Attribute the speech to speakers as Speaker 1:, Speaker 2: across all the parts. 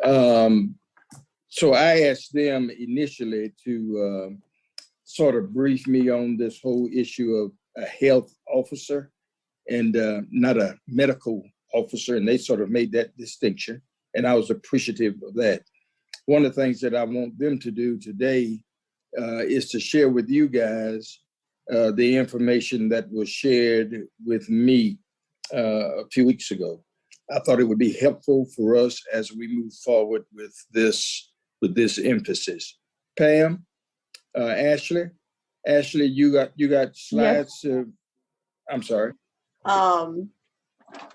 Speaker 1: So I asked them initially to sort of brief me on this whole issue of a health officer and not a medical officer, and they sort of made that distinction, and I was appreciative of that. One of the things that I want them to do today is to share with you guys the information that was shared with me a few weeks ago. I thought it would be helpful for us as we move forward with this emphasis. Pam, Ashley, you got slides.
Speaker 2: Yes.
Speaker 1: I'm sorry.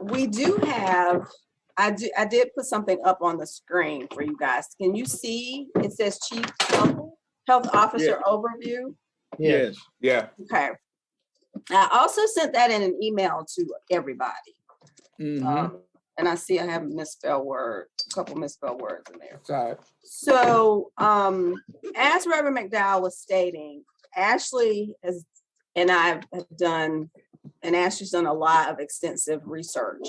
Speaker 2: We do have. I did put something up on the screen for you guys. Can you see? It says Chief Health Officer Overview.
Speaker 1: Yes.
Speaker 3: Yeah.
Speaker 2: Okay. I also sent that in an email to everybody.
Speaker 1: Mm-hmm.
Speaker 2: And I see I have a couple misspelled words in there.
Speaker 3: Sorry.
Speaker 2: So as Reverend McDowell was stating, Ashley and I have done, and Ashley's done a lot of extensive research.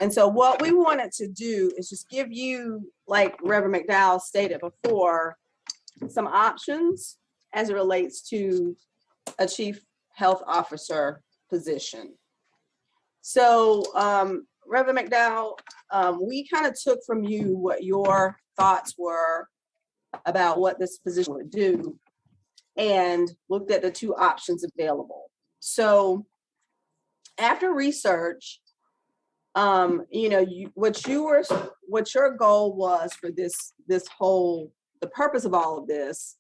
Speaker 2: And so what we wanted to do is just give you, like Reverend McDowell stated before, some options as it relates to a chief health officer position. So Reverend McDowell, we kind of took from you what your thoughts were about what this position would do and looked at the two options available. So after research, what your goal was for this whole, the purpose of all of this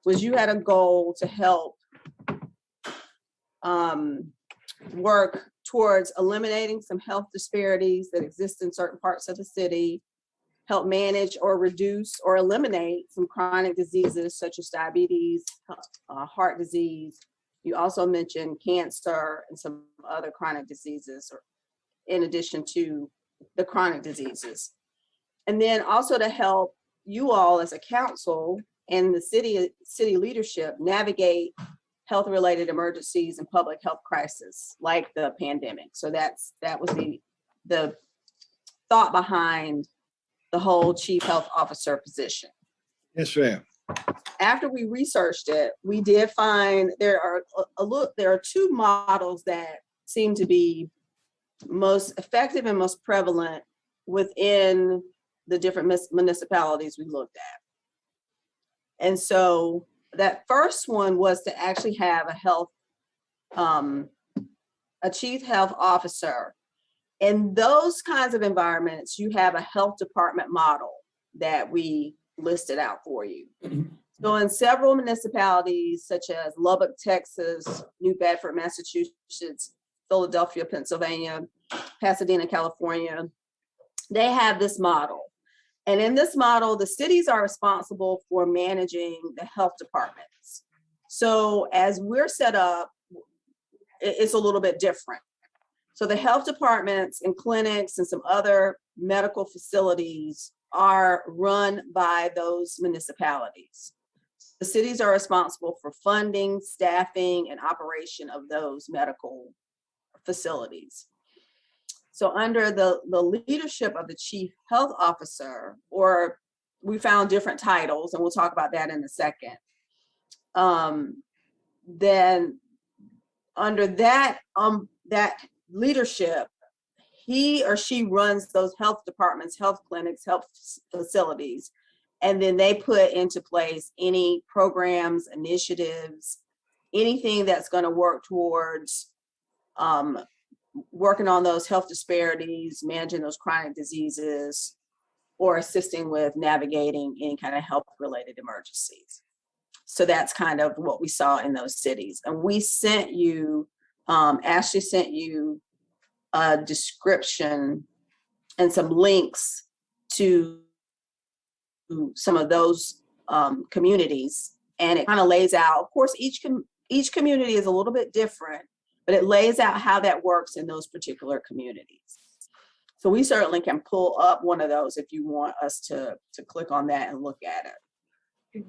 Speaker 2: was you had a goal to help work towards eliminating some health disparities that exist in certain parts of the city, help manage or reduce or eliminate some chronic diseases such as diabetes, heart disease. You also mentioned cancer and some other chronic diseases, or in addition to the chronic diseases. And then also to help you all as a council and the city leadership navigate health-related emergencies and public health crisis like the pandemic. So that was the thought behind the whole chief health officer position.
Speaker 1: Yes, ma'am.
Speaker 2: After we researched it, we did find there are two models that seem to be most effective and most prevalent within the different municipalities we looked at. And so that first one was to actually have a chief health officer. In those kinds of environments, you have a health department model that we listed out for you. So in several municipalities, such as Lubbock, Texas, New Bedford, Massachusetts, Philadelphia, Pennsylvania, Pasadena, California, they have this model. And in this model, the cities are responsible for managing the health departments. So as we're set up, it's a little bit different. So the health departments and clinics and some other medical facilities are run by those municipalities. The cities are responsible for funding, staffing, and operation of those medical facilities. So under the leadership of the chief health officer, or we found different titles, and we'll talk about that in a second. Then under that leadership, he or she runs those health departments, health clinics, health facilities, and then they put into place any programs, initiatives, anything that's going to work towards working on those health disparities, managing those chronic diseases, or assisting with navigating any kind of health-related emergencies. So that's kind of what we saw in those cities. And we sent you, Ashley sent you a description and some links to some of those communities. And it kind of lays out, of course, each community is a little bit different, but it lays out how that works in those particular communities. So we certainly can pull up one of those if you want us to click on that and look at it.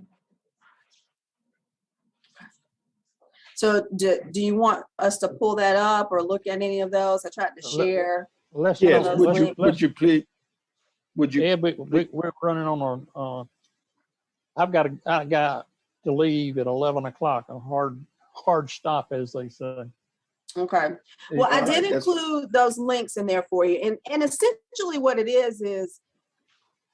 Speaker 2: So do you want us to pull that up or look at any of those? I tried to share.
Speaker 1: Yes, would you Would you?
Speaker 3: Yeah, we're running on I got to leave at 11 o'clock, a hard stop, as they say.
Speaker 2: Okay. Well, I
Speaker 1: All
Speaker 2: did
Speaker 1: right,
Speaker 2: include those links in there for you. And essentially what it is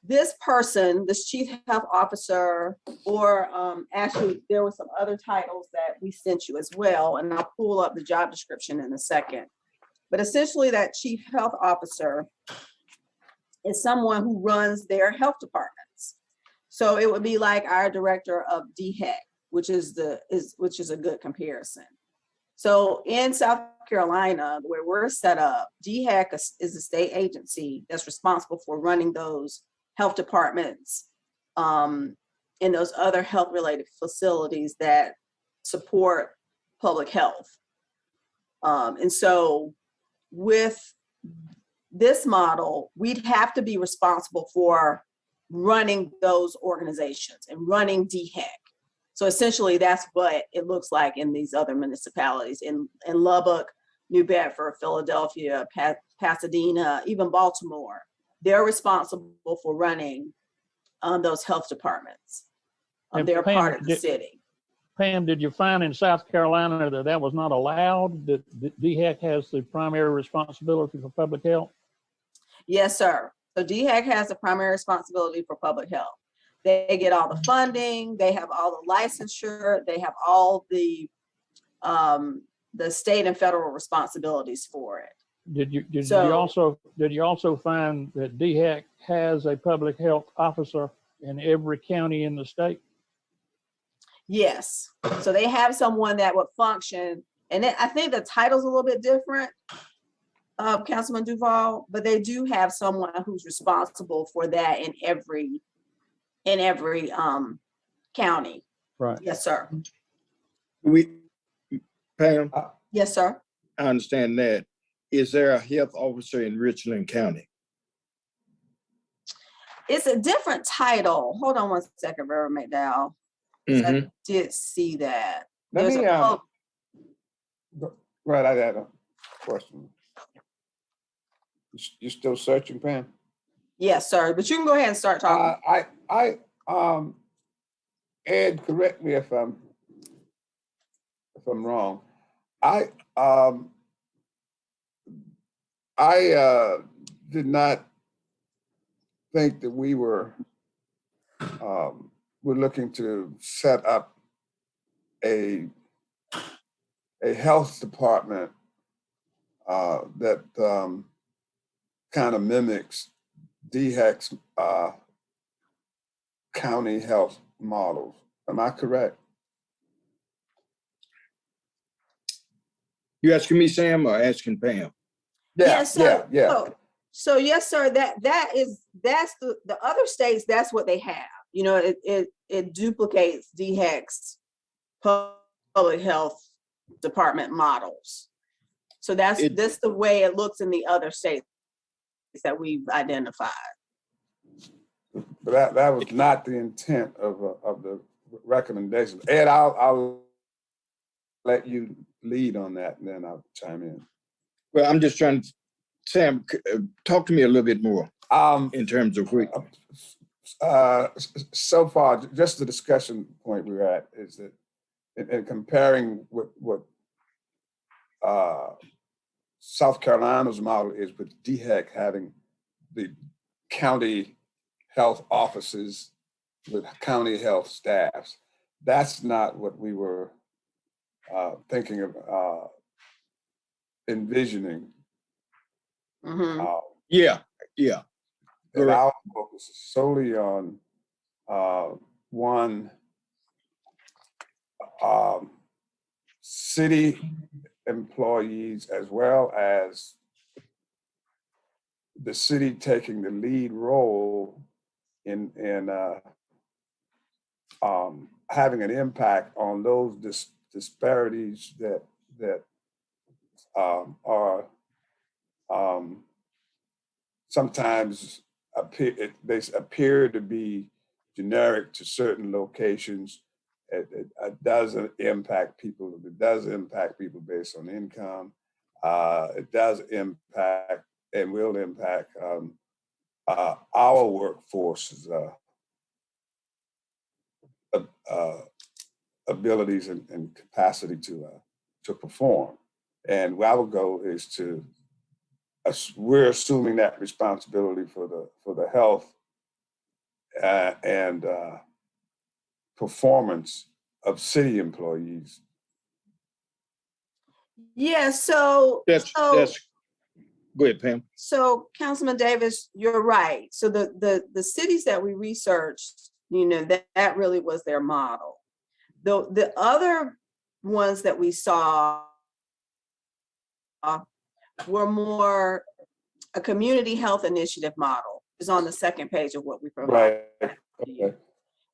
Speaker 2: this person, this chief health officer, or actually there were some other titles that we sent you as well. And I'll pull up the job description in a second. But essentially that chief health officer is someone who runs their health departments. So it would be like our director of DHEC, which is a good comparison. So in South Carolina, where we're set up, DHEC is a state agency that's responsible for running those health departments and those other health-related facilities that support public health. And so with this model, we'd have to be responsible for running those organizations and running DHEC. So essentially that's what it looks like in these other municipalities in Lubbock, New Bedford, Philadelphia, Pasadena, even Baltimore. They're responsible for running those health departments. They're
Speaker 3: Pam,
Speaker 2: part of the city.
Speaker 3: Pam, did you find in South Carolina that was not allowed, that DHEC has the primary responsibility for public health?
Speaker 2: Yes, sir. So DHEC has the primary responsibility for public health. They get all the funding, they have all the licensure, they have all the state and federal responsibilities for it.
Speaker 3: Did you also find that DHEC has a public health officer in every county in the state?
Speaker 2: Yes. So they have someone that would function, and I think the title's a little bit different, Councilman Duval, but they do have someone who's responsible for that in every county.
Speaker 3: Right.
Speaker 2: Yes, sir.
Speaker 1: Pam,
Speaker 2: Yes, sir.
Speaker 1: I understand that. Is there a health officer in Richland County?
Speaker 2: It's a different title. Hold on one second, Reverend McDowell. I did see that.
Speaker 4: Let
Speaker 2: There's
Speaker 4: me, right, I had a question. You still searching, Pam?
Speaker 2: Yes, sir. But you can go ahead and start talking.
Speaker 4: Ed, correct me if I'm wrong. I did not think that we were looking to set up a health department that kind of mimics DHEC's county health models. Am I correct?
Speaker 1: You asking me, Sam, or asking Pam?
Speaker 2: Yes, sir.
Speaker 4: Yeah.
Speaker 2: So yes, sir. That's the other states. That's what they have. You know, it duplicates DHEC's public health department models. So that's the way it looks in the other states that we've identified.
Speaker 4: But that was not the intent of the recommendation. Ed, I'll let you lead on that, and then I'll chime in.
Speaker 1: Well, I'm just trying to, Sam, talk to me a little bit more in terms of which.
Speaker 4: So far, just the discussion point we're at is that in comparing what South Carolina's model is with DHEC having the county health offices with county health staffs. That's not what we were thinking of envisioning.
Speaker 1: Yeah.
Speaker 4: And our focus is solely on one city employees, as well as the city taking the lead role in having an impact on those disparities that are sometimes appear to be generic to certain locations. It doesn't impact people. It does impact people based on income. It does impact and will impact our workforce's abilities and capacity to perform. And our goal is to, we're assuming that responsibility for the health and performance of city employees.
Speaker 2: Yeah, so
Speaker 1: That's, go ahead, Pam.
Speaker 2: so Councilman Davis, you're right. So the cities that we researched, you know, that really was their model. The other ones that we saw were more a community health initiative model. Is on the second page of what we provided.
Speaker 4: Right. Okay.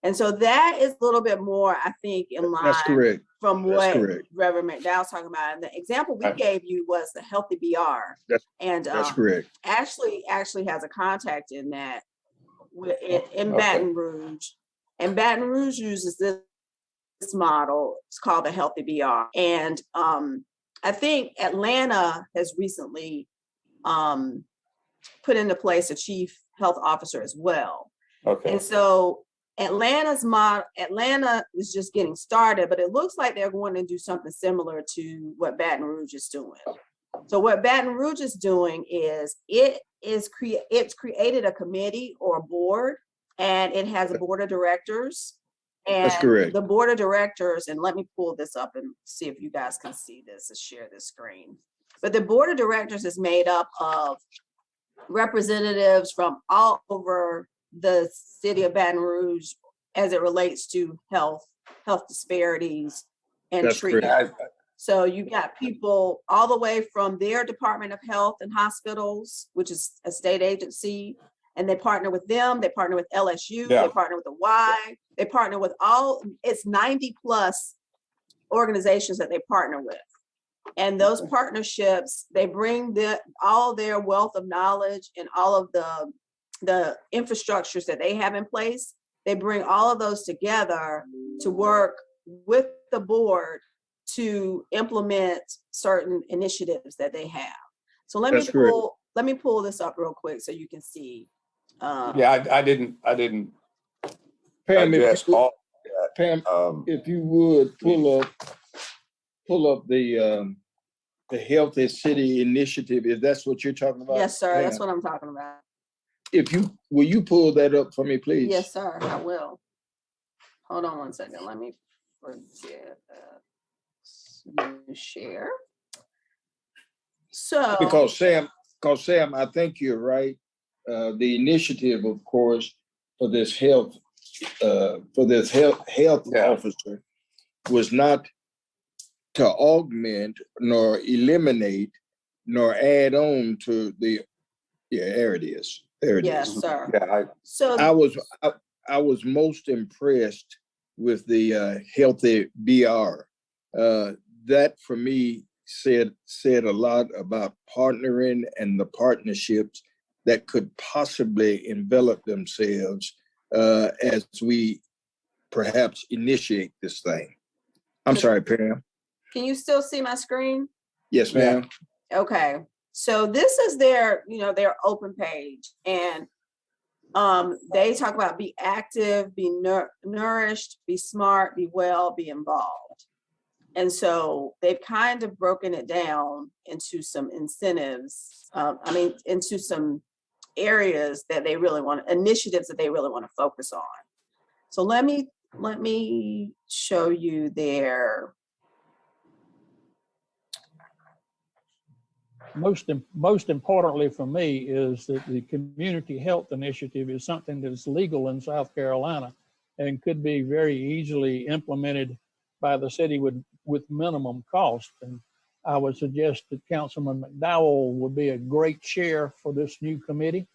Speaker 2: And so that is a little bit more, I think, in line
Speaker 1: That's correct.
Speaker 2: from
Speaker 1: That's
Speaker 2: what
Speaker 1: correct.
Speaker 2: Reverend McDowell's talking about. And the example we
Speaker 4: Right.
Speaker 2: gave you was the Healthy BR. And
Speaker 1: That's correct.
Speaker 2: Ashley actually has a contact in that in
Speaker 4: Okay.
Speaker 2: Baton Rouge. And Baton Rouge uses this model. It's called the Healthy BR. And I think Atlanta has recently put into place a chief health officer as well.
Speaker 4: Okay.
Speaker 2: And so Atlanta is just getting started, but it looks like they're going to do something similar to what Baton Rouge is doing. So what Baton Rouge is doing is it's created a committee or a board, and it has a board of directors. And
Speaker 1: That's correct.
Speaker 2: the board of directors, and let me pull this up and see if you guys can see this and share this screen. But the board of directors is made up of representatives from all over the city of Baton Rouge as it relates to health disparities and
Speaker 1: That's
Speaker 2: treatment.
Speaker 1: correct.
Speaker 2: So you got people all the way from their Department of Health and Hospitals, which is a state agency, and they partner with them, they partner with LSU,
Speaker 4: Yeah.
Speaker 2: they partner with the Y, they partner with it's 90 plus organizations that they partner with. And those partnerships, they bring all their wealth of knowledge and all of the infrastructures that they have in place. They bring all of those together to work with the board to implement certain initiatives that they have. So let me pull this up real quick so you can see.
Speaker 4: Yeah, I didn't
Speaker 1: Pam,
Speaker 4: digest all
Speaker 1: Pam,
Speaker 4: that.
Speaker 1: if you would pull up the Healthy City Initiative, if that's what you're talking about.
Speaker 2: Yes, sir.
Speaker 1: Pam,
Speaker 2: That's what I'm talking about.
Speaker 1: will you pull that up for me, please?
Speaker 2: Yes, sir. I will. Hold on one second. Let me forget share. So
Speaker 1: Because Sam, I think you're right. The initiative, of course, for this health
Speaker 4: Yeah.
Speaker 1: officer was not to augment nor eliminate nor add on to the, there it is. There it is.
Speaker 2: yes, sir.
Speaker 4: Yeah,
Speaker 2: So
Speaker 1: I was most impressed with the Healthy BR. That for me said a lot about partnering and the partnerships that could possibly envelop themselves as we perhaps initiate this thing. I'm sorry, Pam.
Speaker 2: can you still see my screen?
Speaker 1: Yes, ma'am.
Speaker 2: Okay. So this is their open page, and they talk about be active, be nourished, be smart, be well, be involved. And so they've kind of broken it down into some incentives, into some areas that they really initiatives that they really want to focus on. So let me show you their.
Speaker 3: Most importantly for me is that the community health initiative is something that is legal in South Carolina and could be very easily implemented by the city with minimum cost. And I would suggest that Councilman McDowell would be a great chair for this new committee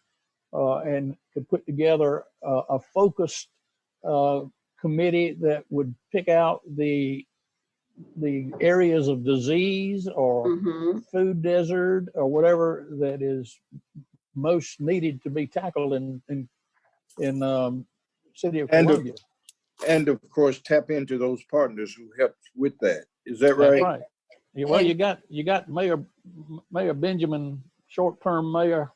Speaker 3: and could put together a focused committee that would pick out the areas of disease or food desert or whatever that is most needed to be tackled in city of Columbia.
Speaker 1: And of course, tap into those partners who helped with that. Is that
Speaker 3: That's
Speaker 1: right?
Speaker 3: right. Yeah, well, you got Mayor Benjamin, short-term mayor,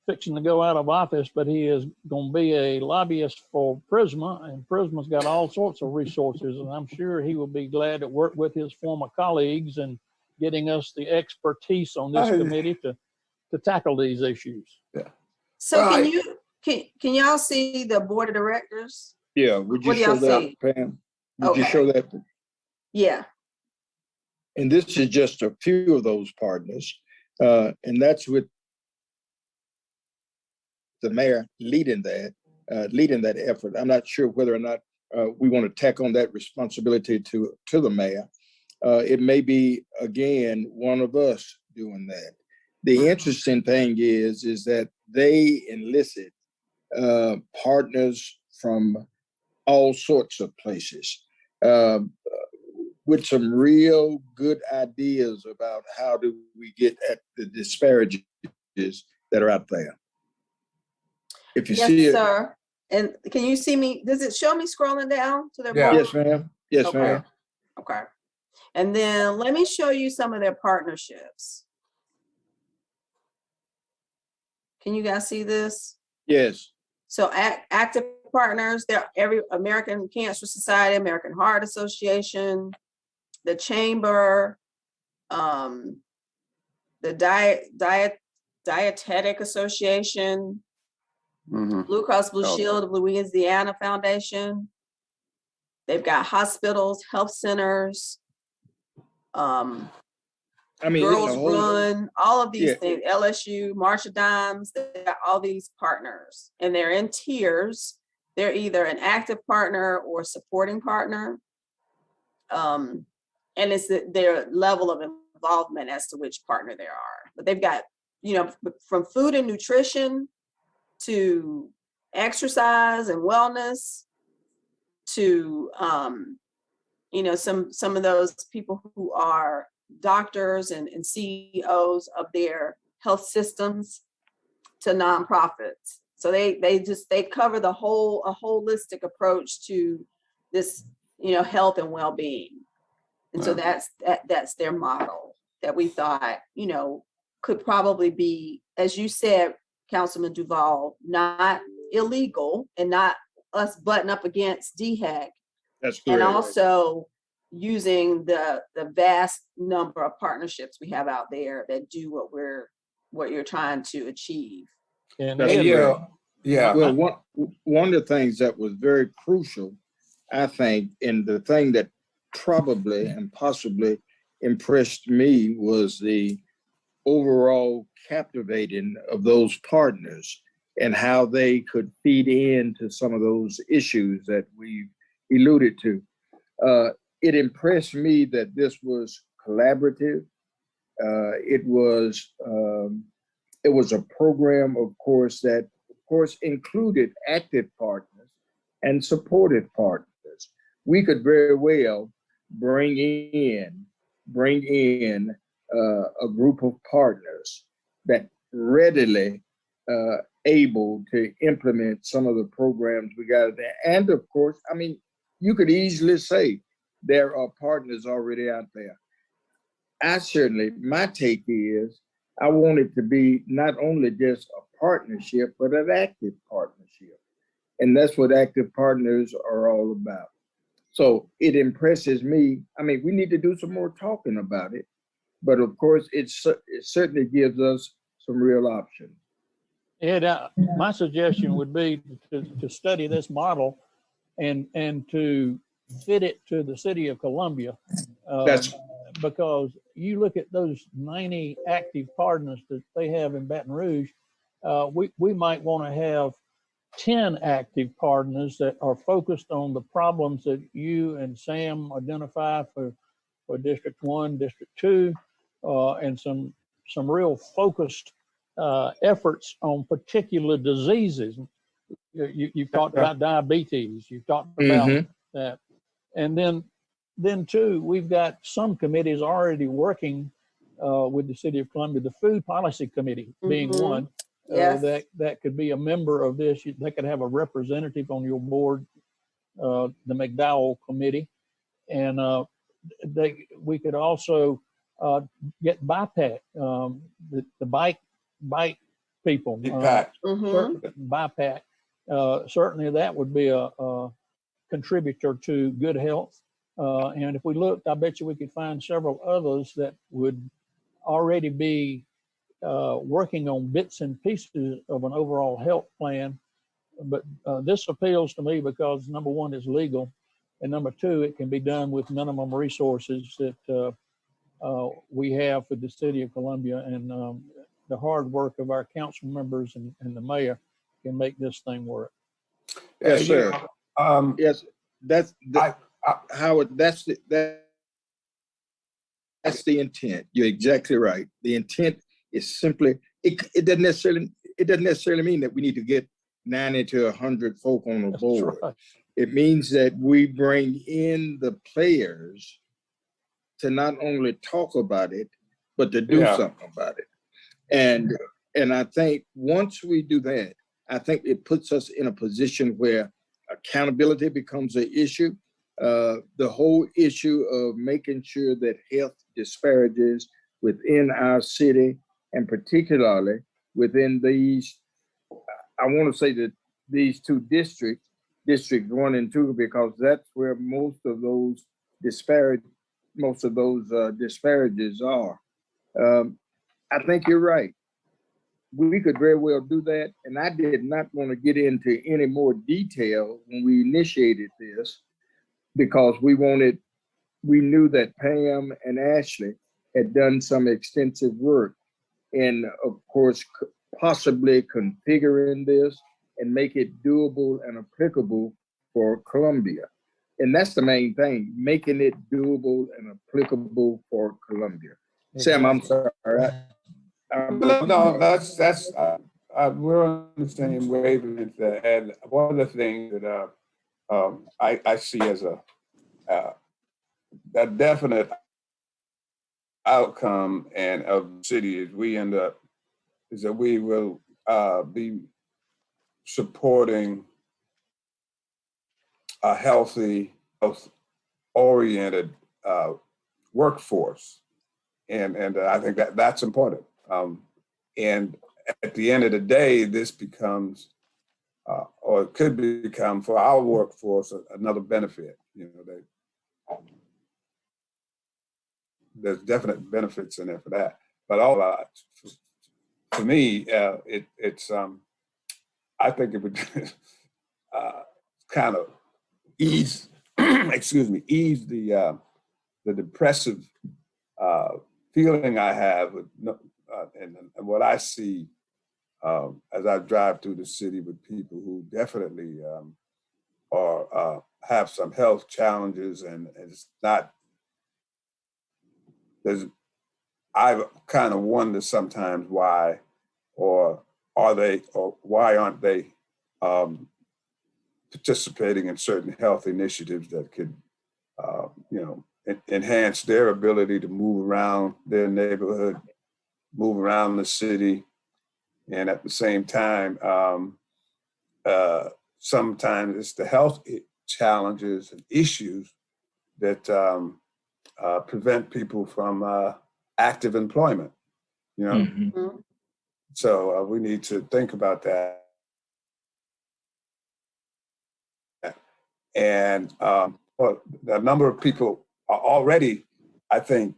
Speaker 3: fixing to go out of office, but he is going to be a lobbyist for Prisma, and Prisma's got all sorts of resources, and I'm sure he will be glad to work with his former colleagues and getting us the expertise on this committee to tackle these issues.
Speaker 2: So
Speaker 4: Well,
Speaker 2: can y'all see the board of directors?
Speaker 1: Yeah, would you
Speaker 2: What do
Speaker 1: show
Speaker 2: y'all
Speaker 1: that,
Speaker 2: see?
Speaker 1: Pam? Would you
Speaker 2: Okay.
Speaker 1: show that?
Speaker 2: Yeah.
Speaker 1: And this is just a few of those partners. And that's with the mayor leading that effort. I'm not sure whether or not we want to tack on that responsibility to the mayor. It may be, again, one of us doing that. The interesting thing is that they enlisted partners from all sorts of places with some real good ideas about how do we get at the disparities that are out there. If you
Speaker 2: Yes,
Speaker 1: see it.
Speaker 2: sir. And can you see me? Does it show me scrolling down to their
Speaker 4: Yeah.
Speaker 2: board?
Speaker 1: Yes, ma'am. Yes,
Speaker 2: Okay.
Speaker 1: ma'am.
Speaker 2: Okay. And then let me show you some of their partnerships. Can you guys see this?
Speaker 1: Yes.
Speaker 2: So active partners, they're every American Cancer Society, American Heart Association, the Chamber, the Dietetic Association,
Speaker 4: Mhm.
Speaker 2: Blue Cross Blue
Speaker 4: Oh.
Speaker 2: Shield of Louisiana Foundation. They've got hospitals, health centers,
Speaker 1: I mean,
Speaker 2: Girls
Speaker 1: it's a whole.
Speaker 2: Run, all of these
Speaker 1: Yeah.
Speaker 2: things, LSU, March of Dimes, they got all these partners and they're in tiers. They're either an active partner or supporting partner. And it's their level of involvement as to which partner they are. But they've got, from food and nutrition to exercise and wellness to, some of those people who are doctors and CEOs of their health systems to nonprofits. So they cover a holistic approach to this, health and well-being. And so that's their model that we thought, could probably be, as you said, Councilman Duval, not illegal and not us butting up against DHEC.
Speaker 1: That's
Speaker 2: And
Speaker 1: correct.
Speaker 2: also using the vast number of partnerships we have out there that do what you're trying to achieve.
Speaker 3: And
Speaker 1: That's
Speaker 3: Ed,
Speaker 1: correct.
Speaker 4: Yeah.
Speaker 1: Well, one of the things that was very crucial, I think, and the thing that probably and possibly impressed me was the overall captivating of those partners and how they could feed into some of those issues that we've alluded to. It impressed me that this was collaborative. It was a program, of course, that included active partners and supportive partners. We could very well bring in a group of partners that readily able to implement some of the programs we got there. And of course, I mean, you could easily say there are partners already out there. My take is I want it to be not only just a partnership, but an active partnership. And that's what active partners are all about. So it impresses me. I mean, we need to do some more talking about it, but of course, it certainly gives us some real options.
Speaker 3: Ed, my suggestion would be to study this model and to fit it to the city of Columbia. Because you look at those 90 active partners that they have in Baton Rouge, we might want to have 10 active partners that are focused on the problems that you and Sam identify for District 1, District 2, and some real focused efforts on particular diseases. You've talked about diabetes, you've talked about that. And then too, we've got some committees already working with the City of Columbia, the Food Policy Committee being one.
Speaker 2: Yes.
Speaker 3: That could be a member of this. They could have a representative on your board, the McDowell Committee. And we could also get BIPAC, the bike people.
Speaker 4: BPAC.
Speaker 3: BIPAC. Certainly that would be a contributor to good health. And if we looked, I bet you we could find several others that would already be working on bits and pieces of an overall health plan. But this appeals to me because number one, is legal, and number two, it can be done with minimum resources that we have for the city of Columbia, and the hard work of our council members and the mayor can make this thing work.
Speaker 1: Yes, sir. Yes, that's Howard. That's the intent. You're exactly right. The intent is simply it doesn't necessarily mean that we need to get 90 to 100 folk on the board.
Speaker 3: Right.
Speaker 1: It means that we bring in the players to not only talk about it, but to do something about it. And I think once we do that, I think it puts us in a position where accountability becomes an issue. The whole issue of making sure that health disparities within our city, and particularly within these, I want to say that these two districts, District 1 and 2, because that's where most of those disparities are. I think you're right. We could very well do that. And I did not want to get into any more detail when we initiated this, because we knew that Pam and Ashley had done some extensive work in, of course, possibly configuring this and make it doable and applicable for Columbia. And that's the main thing, making it doable and applicable for Columbia. Sam, I'm sorry.
Speaker 4: No, that's we're on the same wavelength. And one of the things that I see as a definite outcome and of the city is that we will be supporting a healthy, health-oriented workforce, and I think that's important. And at the end of the day, this becomes, or it could become for our workforce another benefit. You know, there's definite benefits in there for that. But all for me, it's I think it would kind of ease, ease the depressive feeling I have with, and what I see as I drive through the city with people who definitely have some health challenges, and it's not. I kind of wonder sometimes why, or why aren't they participating in certain health initiatives that could, enhance their ability to move around their neighborhood, move around the city, and at the same time, sometimes it's the health challenges and issues that prevent people from active employment. You know,
Speaker 1: Mm-hmm.
Speaker 4: so we need to think about that. And well, a number of people are already, I think,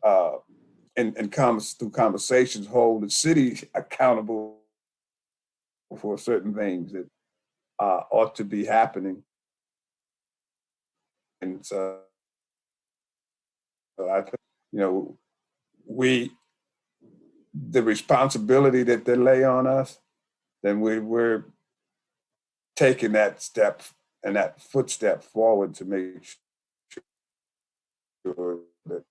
Speaker 4: through conversations, hold the city accountable for certain things that ought to be happening. And so I think, the responsibility that they lay on us, then we're taking that step and that footstep forward to make sure that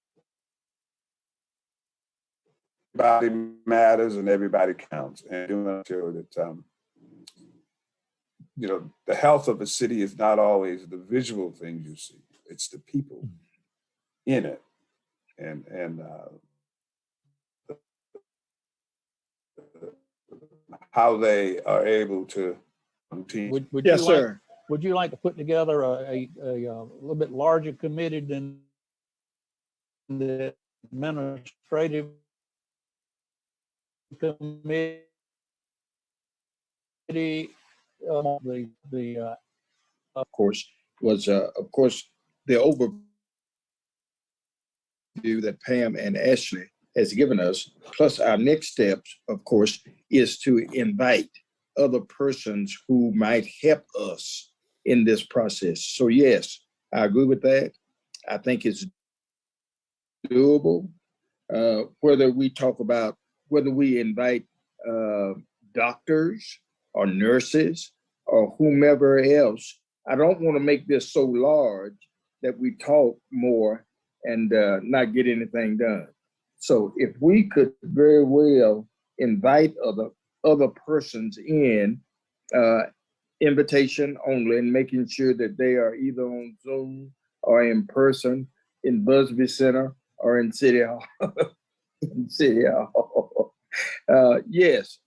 Speaker 4: everybody matters and everybody counts, and doing sure that the health of a city is not always the visual things you see; it's the people in it, and how they are able to continue.
Speaker 1: Yes, sir.
Speaker 3: Would you like to put together a little bit larger committee than the administrative committee
Speaker 1: Of course, was of course the overview that Pam and Ashley has given us. Plus, our next steps, of course, is to invite other persons who might help us in this process. So yes, I agree with that. I think it's doable. Whether we invite doctors or nurses or whomever else, I don't want to make this so large that we talk more and not get anything done. So if we could very well invite other persons in, invitation only, and making sure that they are either on Zoom or in person in Busby Center or in City Hall. In City Hall. Yes,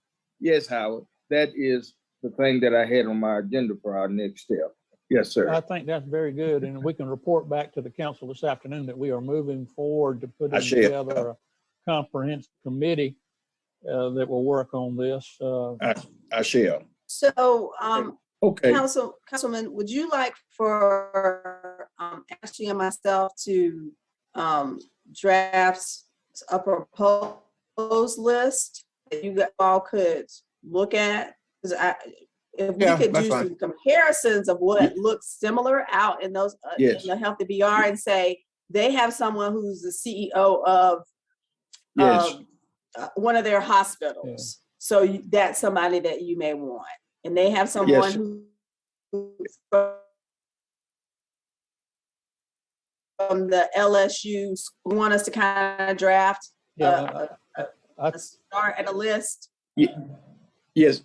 Speaker 1: Howard, that is the thing that I had on my agenda for our next step. Yes, sir.
Speaker 3: I think that's very good, and we can report back to the council this afternoon that we are moving forward to putting together a comprehensive committee that will work on this.
Speaker 1: I shall.
Speaker 2: So,
Speaker 1: Okay.
Speaker 2: Councilman, would you like for Ashley and myself to draft a proposed list that you all could look at? Because if we could do some comparisons of what looks similar out in those in the Healthy BR and say they have someone who's the CEO of one of their hospitals. Yeah. So that's somebody that you may want. And they have someone who from the LSU want us to kind of draft a start at a list.
Speaker 1: Yes,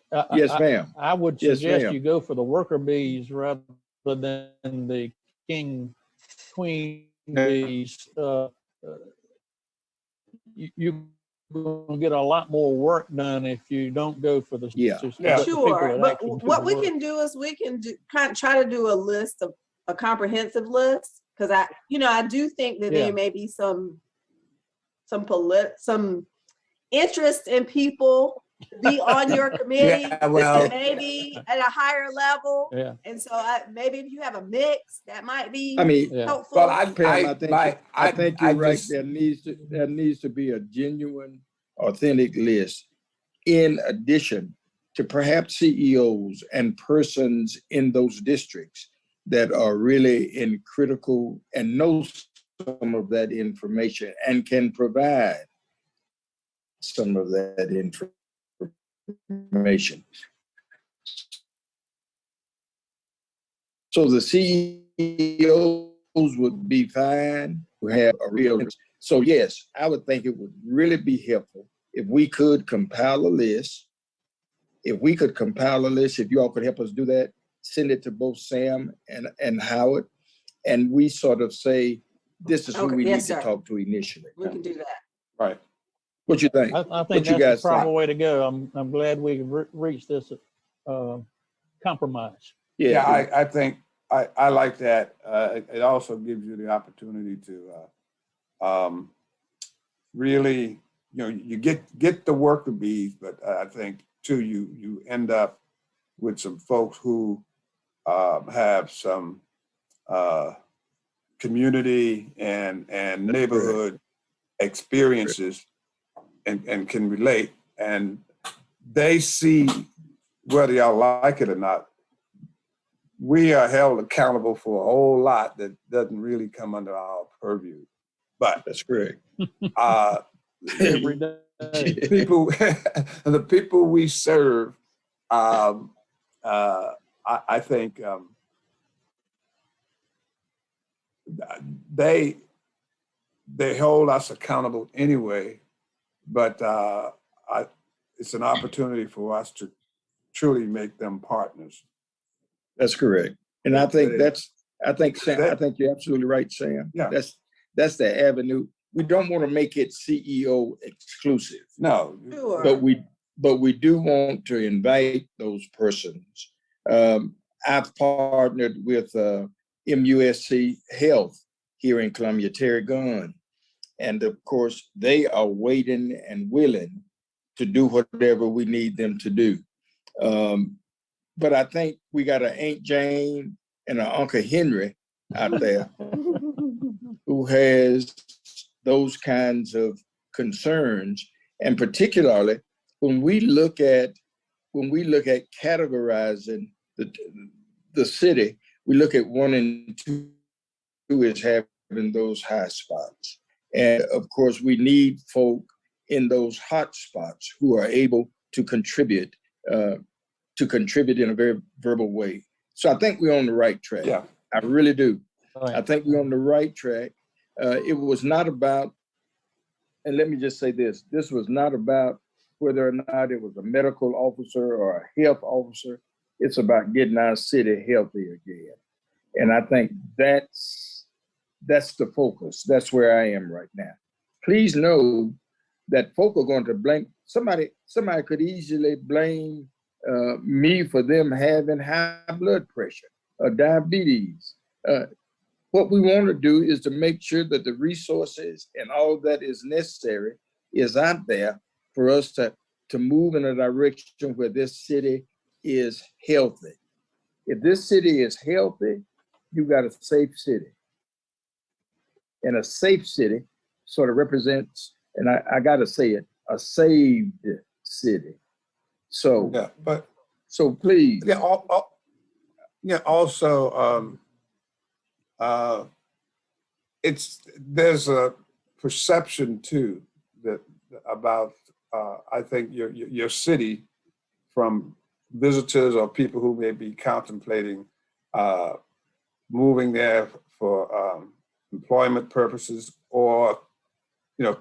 Speaker 1: ma'am.
Speaker 3: I would suggest you go for the worker bees rather than the king, queen bees. You're going to get a lot more work done if you don't go for the
Speaker 2: Sure. But what we can do is we can try to do a list of a comprehensive list, because I do think that there may be some interest in people be on your committee, maybe at a higher level. Yeah. And so maybe if you have a mix, that might be helpful.
Speaker 1: Well, I think you're right. There needs to be a genuine, authentic list, in addition to perhaps CEOs and persons in those districts that are really in critical and know some of that information and can provide some of that information. So the CEOs would be fine. We have a real. So yes, I would think it would really be helpful if we could compile a list. If you all could help us do that, send it to both Sam and Howard, and we sort of say, this is who we need to talk to initially.
Speaker 2: We can do that.
Speaker 4: Right.
Speaker 1: What you think?
Speaker 3: I think that's the proper way to go. I'm glad we reached this compromise.
Speaker 4: Yeah, I think I like that. It also gives you the opportunity to really, you get the worker bees, but I think too you end up with some folks who have some community and neighborhood experiences and can relate, and they see, whether y'all like it or not, we are held accountable for a whole lot that doesn't really come under our purview. But
Speaker 1: that's correct.
Speaker 3: Every day.
Speaker 4: The people we serve, I think they hold us accountable anyway, but it's an opportunity for us to truly make them partners.
Speaker 1: That's correct. And I think Sam, I think you're absolutely right, Sam.
Speaker 4: Yeah.
Speaker 1: That's the avenue. We don't want to make it CEO exclusive.
Speaker 4: No.
Speaker 2: Sure.
Speaker 1: But we do want to invite those persons. I've partnered with MUSC Health here in Columbia, Terry Gunn. And of course, they are waiting and willing to do whatever we need them to do. But I think we got an Aunt Jane and an Uncle Henry out there who has those kinds of concerns. And particularly when we look at categorizing the city, we look at 1 and 2 as having those high spots. And of course, we need folk in those hot spots who are able to contribute in a very verbal way. So I think we're on the right track.
Speaker 4: Yeah.
Speaker 1: I really do.
Speaker 3: Right.
Speaker 1: I think we're on the right track. It was not about, and let me just say this was not about whether or not it was a medical officer or a health officer. It's about getting our city healthy again. And I think that's the focus. That's where I am right now. Please know that folk are going to blame, somebody could easily blame me for them having high blood pressure or diabetes. What we want to do is to make sure that the resources and all that is necessary is out there for us to move in a direction where this city is healthy. If this city is healthy, you got a safe city. And a safe city sort of represents, and I got to say it, a saved city. So,
Speaker 4: Yeah, but
Speaker 1: so please.
Speaker 4: yeah, also, there's a perception too that about I think your city from visitors or people who may be contemplating moving there for employment purposes, or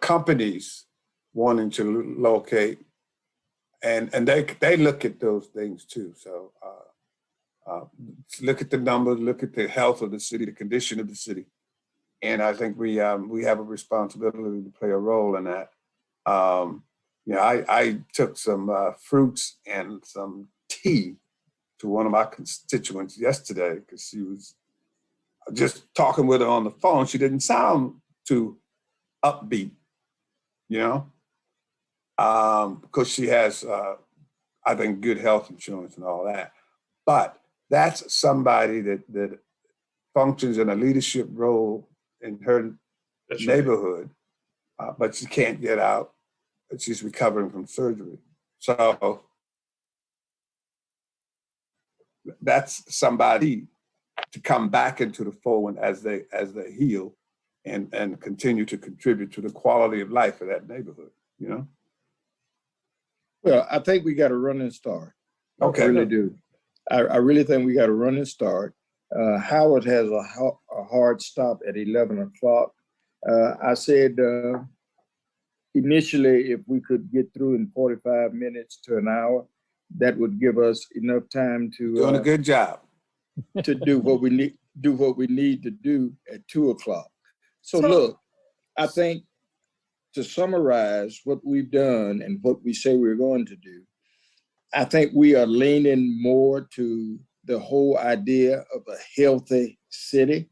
Speaker 4: companies wanting to locate, and they look at those things too. So look at the numbers, look at the health of the city, the condition of the city, and I think we have a responsibility to play a role in that. I took some fruits and some tea to one of my constituents yesterday because she was just talking with her on the phone. She didn't sound too upbeat, because she has, I think, good health insurance and all that. But that's somebody that functions in a leadership role in her neighborhood, but she can't get out. She's recovering from surgery. So that's somebody to come back into the fold as they heal and continue to contribute to the quality of life of that neighborhood,
Speaker 1: Well, I think we got a running start.
Speaker 4: Okay.
Speaker 1: I really do. I really think we got a running start. Howard has a hard stop at 11 o'clock. I said initially, if we could get through in 45 minutes to an hour, that would give us enough time to
Speaker 4: doing a good job
Speaker 1: to do what we need to do at 2 o'clock. So look, I think to summarize what we've done and what we say we're going to do, I think we are leaning more to the whole idea of a healthy city,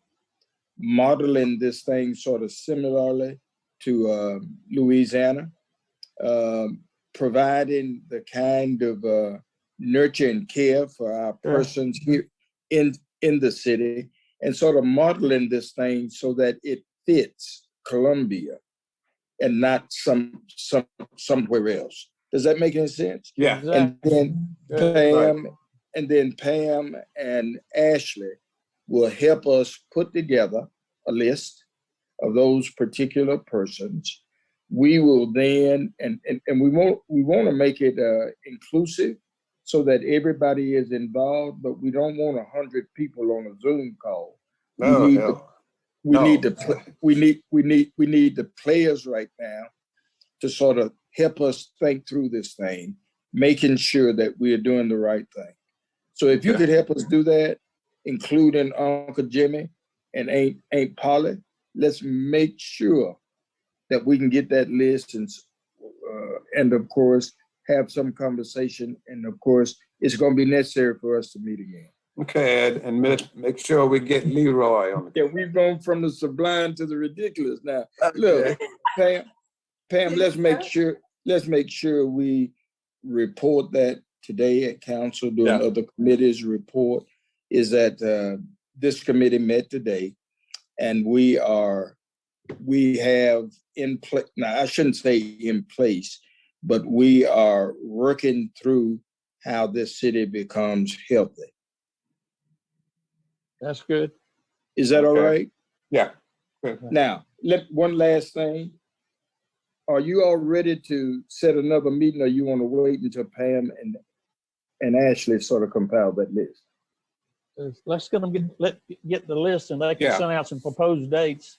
Speaker 1: modeling this thing sort of similarly to Louisiana, providing the kind of nurture and care for our persons here in the city, and sort of modeling this thing so that it fits Columbia and not somewhere else. Does that make any sense?
Speaker 4: Yeah.
Speaker 3: Exactly.
Speaker 1: And then Pam and Ashley will help us put together a list of those particular persons. We will then, and we want to make it inclusive so that everybody is involved, but we don't want 100 people on a Zoom call. We need the players right now to sort of help us think through this thing, making sure that we are doing the right thing. So if you could help us do that, including Uncle Jimmy and Aunt Polly, let's make sure that we can get that list and of course, have some conversation. And of course, it's going to be necessary for us to meet again.
Speaker 4: Okay, Ed, and make sure we get Leroy on.
Speaker 1: Yeah, we've gone from the sublime to the ridiculous now. Look, Pam, let's make sure we report that today at council doing
Speaker 4: Yeah.
Speaker 1: other committees report is that this committee met today, and we have in place, now I shouldn't say in place, but we are working through how this city becomes healthy.
Speaker 3: That's good.
Speaker 1: Is that all
Speaker 4: Okay.
Speaker 1: right?
Speaker 4: Yeah.
Speaker 1: Now, one last thing. Are you all ready to set another meeting, or you want to wait until Pam and Ashley sort of compile that list?
Speaker 3: Let's get them get the list, and they can
Speaker 4: Yeah.
Speaker 3: send out some proposed dates.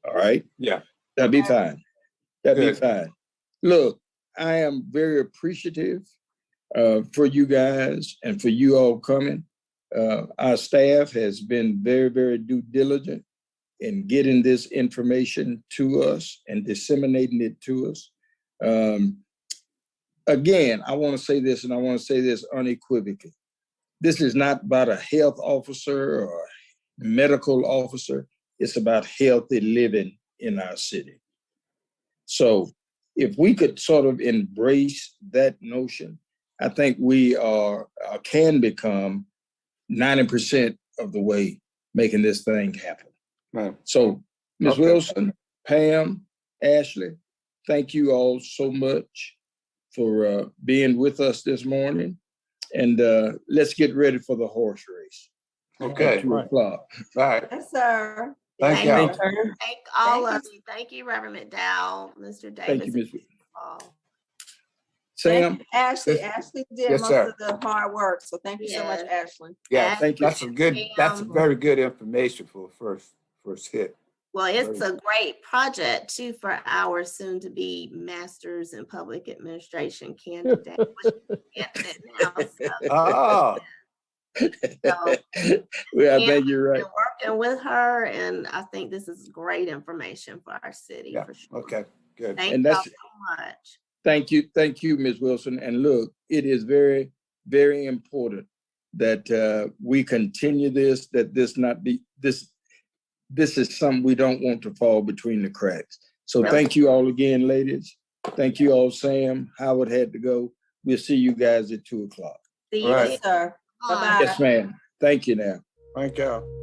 Speaker 1: All right,
Speaker 4: Yeah.
Speaker 1: that'd be fine. That'd be
Speaker 4: Good.
Speaker 1: fine. Look, I am very appreciative for you guys and for you all coming. Our staff has been very, very due diligent in getting this information to us and disseminating it to us. Again, I want to say this, and I want to say this unequivocally. This is not about a health officer or a medical officer. It's about healthy living in our city. So if we could sort of embrace that notion, I think we can become 90% of the way making this thing happen.
Speaker 4: Right.
Speaker 1: So, Ms.
Speaker 4: Okay.
Speaker 1: Wilson, Pam, Ashley, thank you all so much for being with us this morning. And let's get ready for the horse race.
Speaker 4: Okay.
Speaker 1: At 2 o'clock.
Speaker 4: All right.
Speaker 2: Yes, sir.
Speaker 4: Thank
Speaker 2: Yes,
Speaker 4: y'all.
Speaker 2: sir.
Speaker 5: Thank all
Speaker 2: Thank
Speaker 5: of you. Thank you, Reverend McDowell, Mr. Davis.
Speaker 1: Thank you, Ms.
Speaker 5: and all.
Speaker 1: Sam.
Speaker 2: Thank you, Ashley. Ashley did
Speaker 4: Yes,
Speaker 2: most
Speaker 4: sir.
Speaker 2: of the hard work, so thank you so much,
Speaker 5: Yes.
Speaker 2: Ashley.
Speaker 4: Yeah,
Speaker 1: Thank you.
Speaker 4: that's very good information for first hit.
Speaker 5: Well, it's a great project too for our soon-to-be Masters in Public Administration candidate. which is candidate now, so,
Speaker 4: Oh,
Speaker 1: Well, I think you're right.
Speaker 5: been working with her, and I think this is great information for our city,
Speaker 4: yeah,
Speaker 5: for sure.
Speaker 4: okay, good.
Speaker 5: Thank
Speaker 1: And
Speaker 5: y'all
Speaker 1: that's-
Speaker 5: so much.
Speaker 1: Thank you, Ms. Wilson. And look, it is very, very important that we continue this, that this not be, this is something we don't want to fall between the cracks. So
Speaker 5: Right.
Speaker 1: thank you all again, ladies. Thank you all, Sam. Howard had to go. We'll see you guys at 2 o'clock.
Speaker 5: See you
Speaker 4: Right.
Speaker 5: later.
Speaker 2: Yes, sir.
Speaker 5: Bye.
Speaker 2: Bye-bye.
Speaker 1: Yes, ma'am. Thank you now.
Speaker 4: Thank y'all.